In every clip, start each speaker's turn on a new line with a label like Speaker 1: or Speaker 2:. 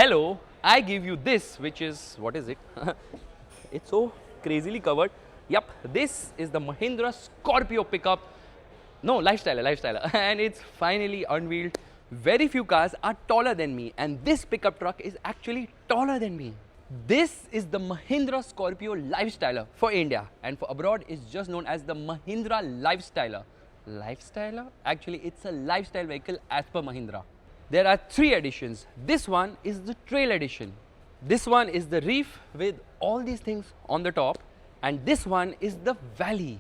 Speaker 1: hello, I give you this, which is, what is it? It's so crazily covered. Yep, this is the Mahindra Scorpio pickup. No, Lifestyler. And it's finally unveiled. Very few cars are taller than me, and this pickup truck is actually taller than me. This is the Mahindra Scorpio Lifestyler for India, and for abroad it's just known as the Mahindra Lifestyler. Lifestyler? Actually, it's a lifestyle vehicle as per Mahindra. There are 3 editions. This one is the Trail edition. This one is the Reef with all these things on the top, and this one is the Valley.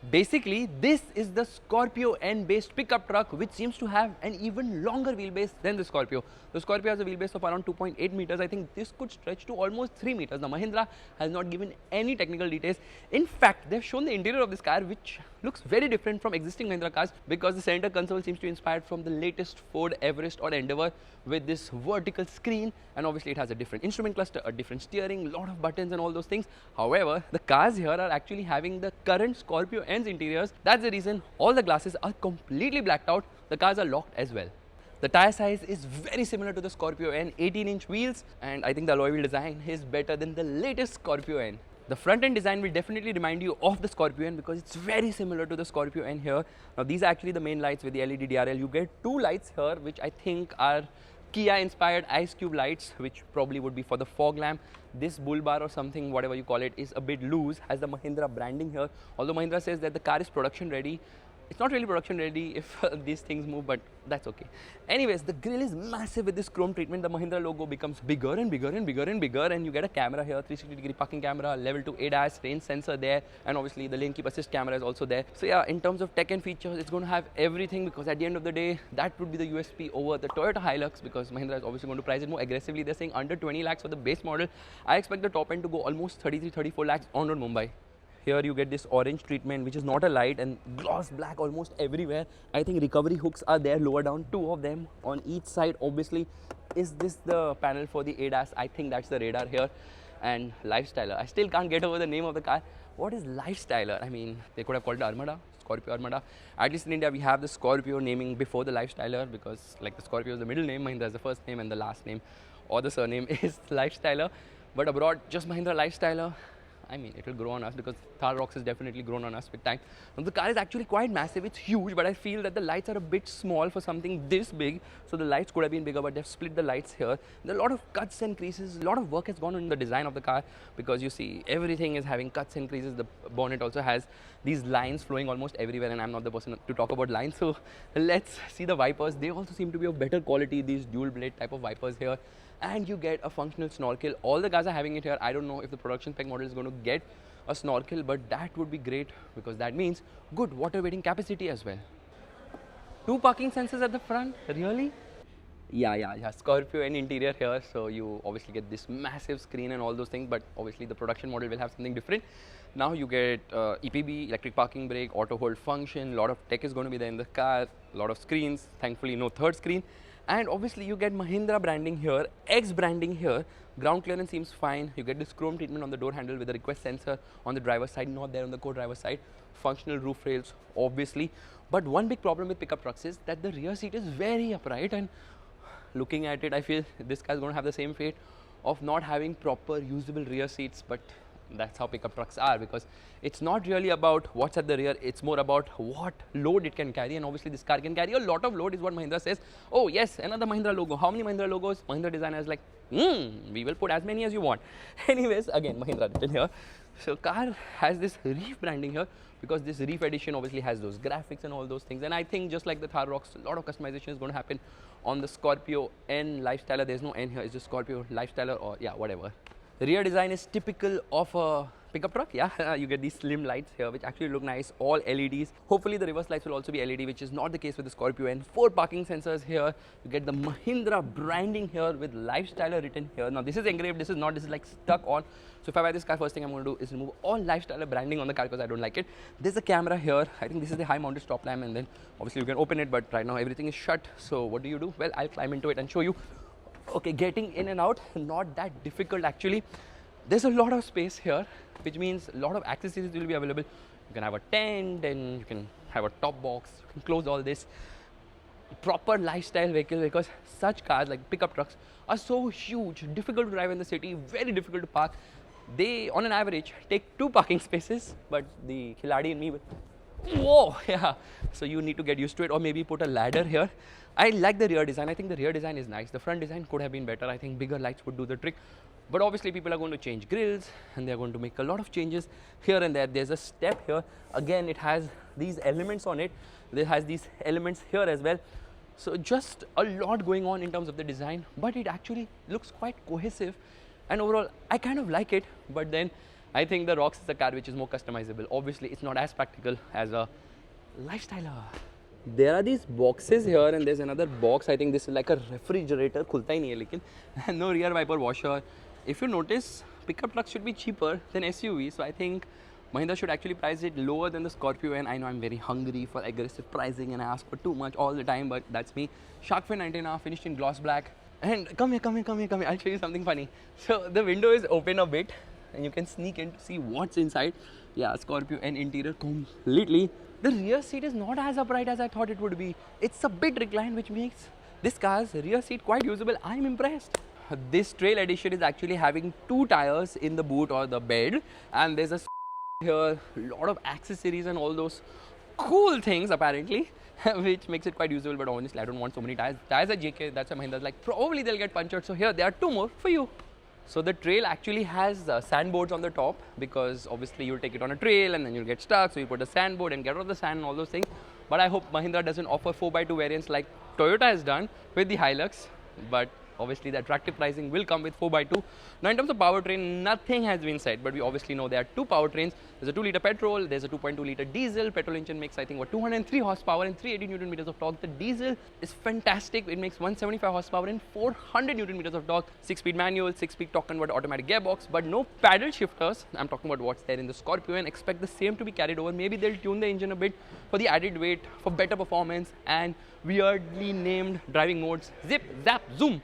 Speaker 1: Basically, this is the Scorpio N based pickup truck, which seems to have an even longer wheelbase than the Scorpio. The Scorpio has a wheelbase of around 2.8 meters. I think this could stretch to almost 3 meters. Now, Mahindra has not given any technical details. In fact, they've shown the interior of this car, which looks very different from existing Mahindra cars, because the center console seems to be inspired from the latest Ford Everest or Endeavour, with this vertical screen, and obviously it has a different instrument cluster, a different steering, lot of buttons and all those things. However, the cars here are actually having the current Scorpio N's interiors. That's the reason all the glasses are completely blacked out. The cars are locked as well. The tire size is very similar to the Scorpio N, 18-inch wheels, and I think the alloy wheel design is better than the latest Scorpio N. The front end design will definitely remind you of the Scorpio N, because it's very similar to the Scorpio N here. Now, these are actually the main lights with the LED DRL. You get 2 lights here, which I think are Kia inspired ice cube lights, which probably would be for the fog lamp. This bull bar or something, whatever you call it, is a bit loose, has the Mahindra branding here. Although Mahindra says that the car is production ready, it's not really production ready if these things move, but that's okay. Anyways, the grille is massive with this chrome treatment. The Mahindra logo becomes bigger and bigger and bigger and bigger, and you get a camera here, 360-degree parking camera, level 2 ADAS, range sensor there, and obviously the lane keep assist camera is also there. So yeah, in terms of tech and features, it's going to have everything, because at the end of the day, that would be the USP over the Toyota Hilux, because Mahindra is obviously going to price it more aggressively. They're saying under 20 lakhs for the base model. I expect the top end to go almost 33-34 lakhs on road Mumbai. Here you get this orange treatment, which is not a light, and gloss black almost everywhere. I think recovery hooks are there lower down, 2 of them on each side. Obviously, is this the panel for the ADAS? I think that's the radar here. And Lifestyler, I still can't get over the name of the car. What is Lifestyler? I mean, they could have called it Armada, Scorpio Armada. At least in India, we have the Scorpio naming before the Lifestyler, because like the Scorpio is the middle name, Mahindra is the first name, and the last name or the surname is Lifestyler. But abroad, just Mahindra Lifestyler. I mean, it will grow on us, because Thar Rocks has definitely grown on us with time. Now, the car is actually quite massive. It's huge, but I feel that the lights are a bit small for something this big. So the lights could have been bigger, but they've split the lights here. There are a lot of cuts and creases. A lot of work has gone on in the design of the car, because you see everything is having cuts and creases. The bonnet also has these lines flowing almost everywhere, and I'm not the person to talk about lines. So let's see the wipers. They also seem to be of better quality, these dual blade type of wipers here. And you get a functional snorkel. All the guys are having it here. I don't know if the production spec model is going to get a snorkel, but that would be great, because that means good water weighting capacity as well. 2 parking sensors at the front, really? Yeah, Scorpio and interior here, so you obviously get this massive screen and all those things, but obviously the production model will have something different. Now you get EPB, electric parking brake, auto hold function, a lot of tech is going to be there in the car, a lot of screens, thankfully no third screen. And obviously you get Mahindra branding here, X branding here. Ground clearance seems fine. You get this chrome treatment on the door handle with a request sensor on the driver's side, not there on the co-driver's side. Functional roof rails, obviously. But one big problem with pickup trucks is that the rear seat is very upright, and looking at it, I feel this car is going to have the same fate of not having proper usable rear seats. But that's how pickup trucks are, because it's not really about what's at the rear, it's more about what load it can carry. And obviously this car can carry a lot of load, is what Mahindra says. Oh yes, another Mahindra logo. How many Mahindra logos? Mahindra designer is like, we will put as many as you want. Anyways, again Mahindra written here. So car has this Reef branding here, because this Reef edition obviously has those graphics and all those things. And I think just like the Thar Rocks, a lot of customization is going to happen on the Scorpio N Lifestyler. There's no N here, it's just Scorpio Lifestyler, or yeah, whatever. The rear design is typical of a pickup truck. Yeah, you get these slim lights here, which actually look nice, all LEDs. Hopefully the reverse lights will also be LED, which is not the case with the Scorpio N. 4 parking sensors here. You get the Mahindra branding here with Lifestyler written here. Now this is engraved, this is not, this is like stuck on. So if I buy this car, first thing I'm going to do is remove all Lifestyler branding on the car, because I don't like it. There's a camera here. I think this is the high mounted stop lamp, and then obviously you can open it, but right now everything is shut. So what do? Well, I'll climb into it and show you. Okay, getting in and out, not that difficult actually. There's a lot of space here, which means a lot of accessories will be available. You can have a tent, and you can have a top box, you can close all this. proper lifestyle vehicle, because such cars like pickup trucks are so huge, difficult to drive in the city, very difficult to park. They, on an average, take 2 parking spaces, but the khiladi in me will, whoa, yeah. So you need to get used to it, or maybe put a ladder here. I like the rear design. I think the rear design is nice. The front design could have been better. I think bigger lights would do the trick. But obviously people are going to change grills and they're going to make a lot of changes here and there. There's a step here. Again, it has these elements on it. There has these elements here as well. So just a lot going on in terms of the design, but it actually looks quite cohesive. And overall, I kind of like it. But then I think the Rox is a car which is more customizable. Obviously, it's not as practical as a Lifestyler. There are these boxes here, and there's another box. I think this is like a refrigerator. Khulta hi nahi hai lekin. And no rear wiper washer. If you notice, pickup trucks should be cheaper than SUV. So I think Mahindra should actually price it lower than the Scorpio. And I know I'm very hungry for aggressive pricing and I ask for too much all the time, but that's me. Shark fin antenna, finished in gloss black. And come here. I'll show you something funny. So the window is open a bit and you can sneak in to see what's inside. Yeah, Scorpio and interior completely. The rear seat is not as upright as I thought it would be. It's a bit reclined, which makes this car's rear seat quite usable. I'm impressed. This trail edition is actually having 2 tires in the boot or the bed, and there's a here, a lot of accessories and all those cool things apparently, which makes it quite usable. But honestly, I don't want so many tires. Tires are JK, that's why Mahindra's like, probably they'll get punctured. So here, there are 2 more for you. So the trail actually has sandboards on the top, because obviously you'll take it on a trail and then you'll get stuck. So you put a sandboard and get rid of the sand and all those things. But I hope Mahindra doesn't offer 4x2 variants like Toyota has done with the Hilux. But obviously the attractive pricing will come with 4x2. Now in terms of powertrain, nothing has been said, but we obviously know there are 2 powertrains. There's a 2-liter petrol, there's a 2.2-liter diesel. Petrol engine makes, I think, what, 203 horsepower and 380 Newton meters of torque. The diesel is fantastic. It makes 175 horsepower and 400 Newton meters of torque. 6-speed manual, 6-speed torque converter automatic gearbox, but no paddle shifters. I'm talking about what's there in the Scorpio, and expect the same to be carried over. Maybe they'll tune the engine a bit for the added weight, for better performance, and weirdly named driving modes. Zip, zap, zoom.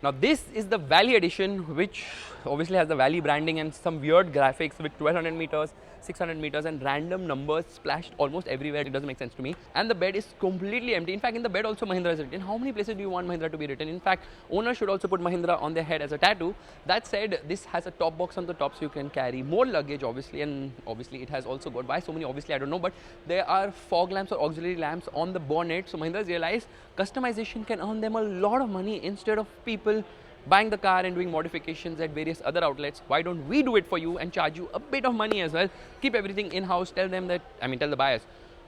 Speaker 1: Now this is the Valley edition, which obviously has the Valley branding and some weird graphics with 1200 meters, 600 meters and random numbers splashed almost everywhere. It doesn't make sense to me. And the bed is completely empty. In fact, in the bed also Mahindra is written. How many places do you want Mahindra to be written? In fact, owners should also put Mahindra on their head as a tattoo. That said, this has a top box on the top, so you can carry more luggage obviously. And obviously it has also got, why so many obviously I don't know, but there are fog lamps or auxiliary lamps on the bonnet. So Mahindra's realized customization can earn them a lot of money. Instead of people buying the car and doing modifications at various other outlets, why don't we do it for you and charge you a bit of money as well? Keep everything in-house. Tell them that, tell the buyers,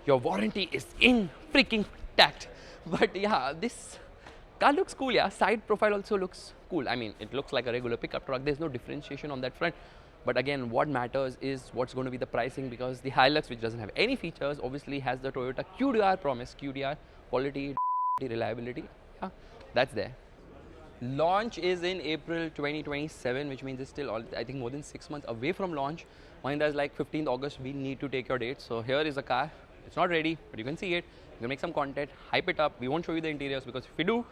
Speaker 1: your warranty is in freaking tact. But yeah, this car looks cool. Yeah, side profile also looks cool. It looks like a regular pickup truck. There's no differentiation on that front. But again, what matters is what's going to be the pricing, because the Hilux, which doesn't have any features, obviously has the Toyota QDR promise. QDR, quality, reliability. Yeah, that's there. Launch is in April 2027, which means it's still, I think, more than 6 months away from launch. Mahindra is like 15th August, we need to take your date. So here is a car. It's not ready, but you can see it. You can make some content, hype it up. We won't show you the interiors, because if we do,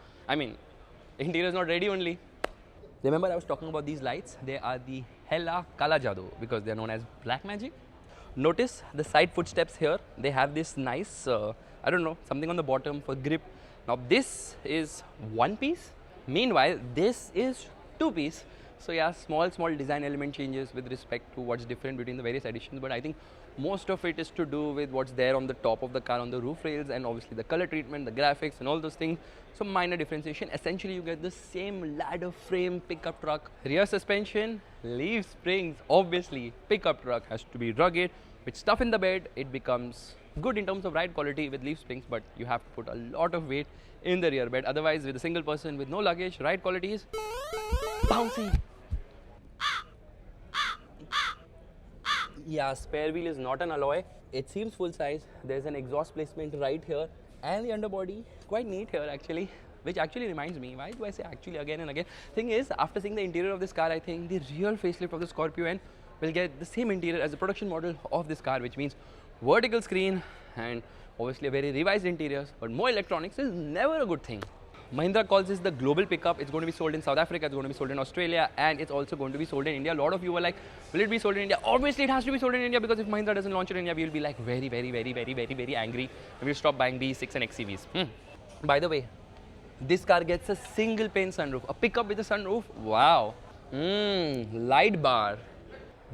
Speaker 1: interior is not ready only. Remember I was talking about these lights? They are the Hella Kala Jadoo, because they are known as black magic. Notice the side footsteps here. They have this nice, something on the bottom for grip. Now this is 1 piece. Meanwhile, this is 2-piece. So yeah, small design element changes with respect to what's different between the various editions. But I think most of it is to do with what's there on the top of the car, on the roof rails, and obviously the color treatment, the graphics and all those things. So minor differentiation. Essentially, you get the same ladder frame pickup truck. Rear suspension, leaf springs. Obviously, pickup truck has to be rugged. With stuff in the bed, it becomes good in terms of ride quality with leaf springs, but you have to put a lot of weight in the rear bed. Otherwise, with a single person with no luggage, ride quality is bouncy. Yeah, spare wheel is not an alloy. It seems full size. There's an exhaust placement right here, and the underbody quite neat here actually. Which actually reminds me, why do I say actually again and again? Thing is, after seeing the interior of this car, I think the real facelift of the Scorpio N will get the same interior as the production model of this car, which means vertical screen and obviously a very revised interior, but more electronics is never a good thing. Mahindra calls this the global pickup. It's going to be sold in South Africa, it's going to be sold in Australia, and it's also going to be sold in India. A lot of you were like, will it be sold in India? Obviously it has to be sold in India, because if Mahindra doesn't launch it in India, we will be like very angry, and we'll stop buying B6 and XCVs. By the way, this car gets a single pane sunroof, a pickup with a sunroof. Wow. Light bar.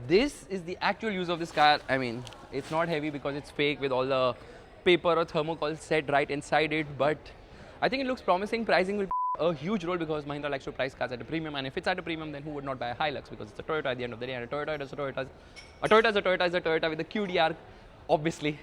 Speaker 1: This is the actual use of this car. I mean, it's not heavy because it's fake with all the paper or thermocol set right inside it, but I think it looks promising. Pricing will play a huge role because Mahindra likes to price cars at a premium, and if it's at a premium, then who would not buy a Hilux, because it's a Toyota at the end of the day, and a Toyota is a Toyota. A Toyota is a Toyota is a Toyota with a QDR, obviously.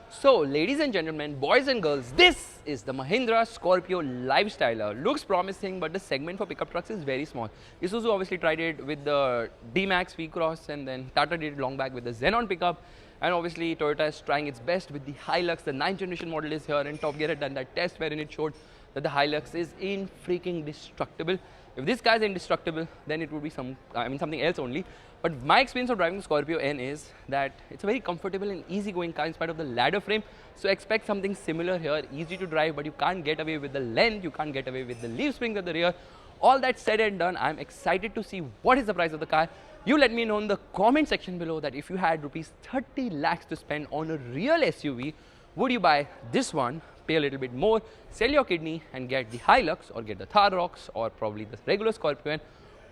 Speaker 1: So, ladies and gentlemen, boys and girls, this is the Mahindra Scorpio Lifestyler. Looks promising, but the segment for pickup trucks is very small. Isuzu obviously tried it with the D-Max V-Cross, and then Tata did it long back with the Xenon pickup. And obviously, Toyota is trying its best with the Hilux. The 9th generation model is here, and Top Gear had done that test wherein it showed that the Hilux is indestructible. If this guy is indestructible, then it would be something else only. But my experience of driving the Scorpio N is that it's a very comfortable and easy-going car in spite of the ladder frame. So expect something similar here, easy to drive, but you can't get away with the length, you can't get away with the leaf springs at the rear. All that said and done, I'm excited to see what is the price of the car. You let me know in the comment section below that if you had rupees 30 lakhs to spend on a real SUV, would you buy this one, pay a little bit more, sell your kidney and get the Hilux, or get the Thar Rox, or probably the regular Scorpio N?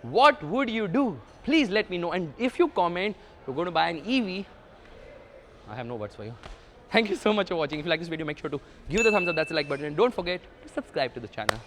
Speaker 1: What would you do? Please let me know. And if you comment you're going to buy an EV, I have no words for you. Thank you so much for watching. If you like this video, make sure to give it a thumbs up, that's the like button, and don't forget to subscribe to the channel.